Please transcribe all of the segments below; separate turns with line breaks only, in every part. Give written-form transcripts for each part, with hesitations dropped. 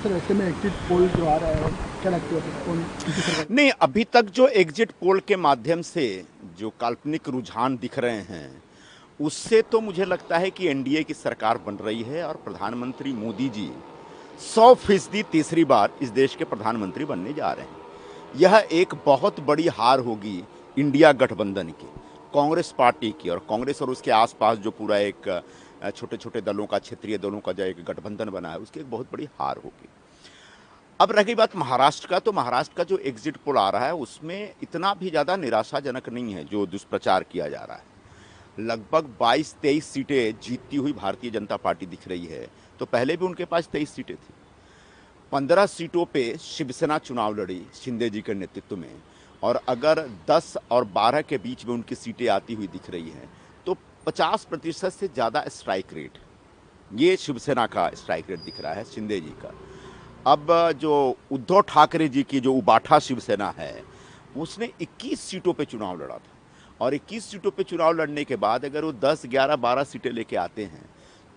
Sir ऐसे में exit poll जो आ रहा है, क्या लगता है कौन किसी सरकार?
नहीं, अभी तक जो एग्जिट पोल के माध्यम से जो काल्पनिक रुझान दिख रहे हैं, उससे तो मुझे लगता है कि एनडीए की सरकार बन रही है और प्रधानमंत्री मोदी जी 100% तीसरी बार इस देश के प्रधानमंत्री बनने जा रहे हैं। यह एक बहुत बड़ी हार होगी इंडिया गठबंधन की, कांग्रेस पार्टी की, और कांग्रेस और उसके आसपास जो पूरा एक छोटे छोटे दलों का, क्षेत्रीय दलों का जो एक गठबंधन बना है, उसकी एक बहुत बड़ी हार होगी। अब रही बात महाराष्ट्र का, तो महाराष्ट्र का जो एग्जिट पोल आ रहा है उसमें इतना भी ज़्यादा निराशाजनक नहीं है जो दुष्प्रचार किया जा रहा है। लगभग 22-23 सीटें जीतती हुई भारतीय जनता पार्टी दिख रही है। तो पहले भी उनके पास 23 सीटें थी। 15 सीटों पे शिवसेना चुनाव लड़ी शिंदे जी के नेतृत्व में, और अगर 10 और 12 के बीच में उनकी सीटें आती हुई दिख रही हैं, तो 50% से ज़्यादा स्ट्राइक रेट, ये शिवसेना का स्ट्राइक रेट दिख रहा है, शिंदे जी का। अब जो उद्धव ठाकरे जी की जो उबाठा शिवसेना है, उसने 21 सीटों पे चुनाव लड़ा था, और 21 सीटों पे चुनाव लड़ने के बाद अगर वो 10, 11, 12 सीटें लेके आते हैं,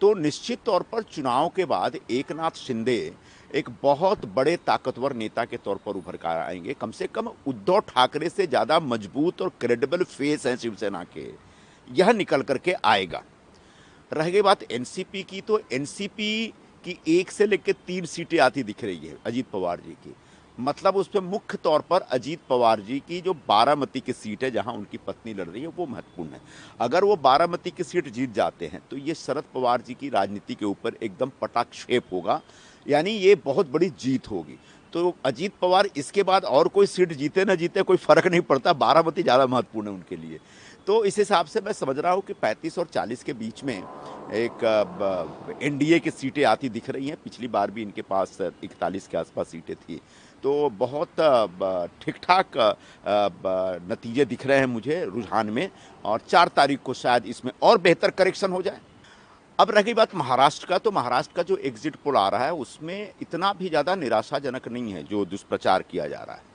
तो निश्चित तौर पर चुनाव के बाद एकनाथ शिंदे एक बहुत बड़े ताकतवर नेता के तौर पर उभर कर आएंगे। कम से कम उद्धव ठाकरे से ज़्यादा मजबूत और क्रेडिबल फेस हैं शिवसेना के, यह निकल करके आएगा। रह गई बात एनसीपी की, तो एनसीपी की 1 से लेकर 3 सीटें आती दिख रही है अजीत पवार जी की। मतलब उस पर मुख्य तौर पर अजीत पवार जी की जो बारामती की सीट है, जहां उनकी पत्नी लड़ रही है, वो महत्वपूर्ण है। अगर वो बारामती की सीट जीत जाते हैं, तो ये शरद पवार जी की राजनीति के ऊपर एकदम पटाक्षेप होगा, यानी ये बहुत बड़ी जीत होगी। तो अजीत पवार इसके बाद और कोई सीट जीते ना जीते कोई फर्क नहीं पड़ता, बारामती ज़्यादा महत्वपूर्ण है उनके लिए। तो इस हिसाब से मैं समझ रहा हूँ कि 35 और 40 के बीच में एक एनडीए की सीटें आती दिख रही हैं। पिछली बार भी इनके पास 41 के आसपास सीटें थी। तो बहुत ठीक ठाक नतीजे दिख रहे हैं मुझे रुझान में, और 4 तारीख को शायद इसमें और बेहतर करेक्शन हो जाए। अब रही बात महाराष्ट्र का, तो महाराष्ट्र का जो एग्जिट पोल आ रहा है उसमें इतना भी ज़्यादा निराशाजनक नहीं है जो दुष्प्रचार किया जा रहा है।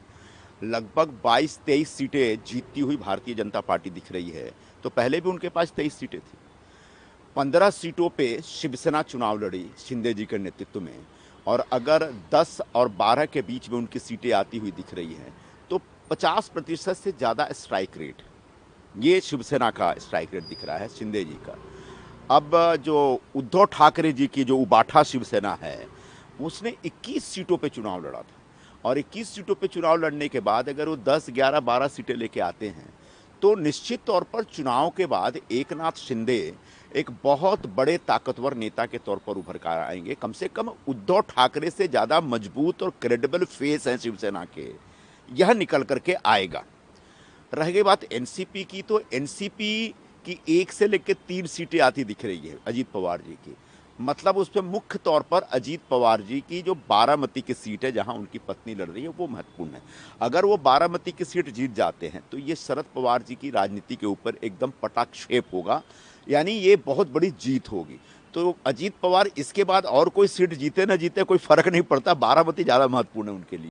लगभग 22-23 सीटें जीतती हुई भारतीय जनता पार्टी दिख रही है। तो पहले भी उनके पास 23 सीटें थी। 15 सीटों पे शिवसेना चुनाव लड़ी शिंदे जी के नेतृत्व में, और अगर 10 और 12 के बीच में उनकी सीटें आती हुई दिख रही हैं, तो 50% से ज़्यादा स्ट्राइक रेट, ये शिवसेना का स्ट्राइक रेट दिख रहा है, शिंदे जी का। अब जो उद्धव ठाकरे जी की जो उबाठा शिवसेना है, उसने 21 सीटों पे चुनाव लड़ा था, और 21 सीटों पे चुनाव लड़ने के बाद अगर वो 10, 11, 12 सीटें लेके आते हैं, तो निश्चित तौर पर चुनाव के बाद एकनाथ शिंदे एक बहुत बड़े ताकतवर नेता के तौर पर उभर कर आएंगे। कम से कम उद्धव ठाकरे से ज़्यादा मजबूत और क्रेडिबल फेस हैं शिवसेना के, यह निकल करके आएगा। रह गई बात एनसीपी की, तो एनसीपी की 1 से लेकर 3 सीटें आती दिख रही है अजीत पवार जी की। मतलब उस पर मुख्य तौर पर अजीत पवार जी की जो बारामती की सीट है, जहां उनकी पत्नी लड़ रही है, वो महत्वपूर्ण है। अगर वो बारामती की सीट जीत जाते हैं, तो ये शरद पवार जी की राजनीति के ऊपर एकदम पटाक्षेप होगा, यानी ये बहुत बड़ी जीत होगी। तो अजीत पवार इसके बाद और कोई सीट जीते ना जीते कोई फर्क नहीं पड़ता, बारामती ज़्यादा महत्वपूर्ण है उनके लिए।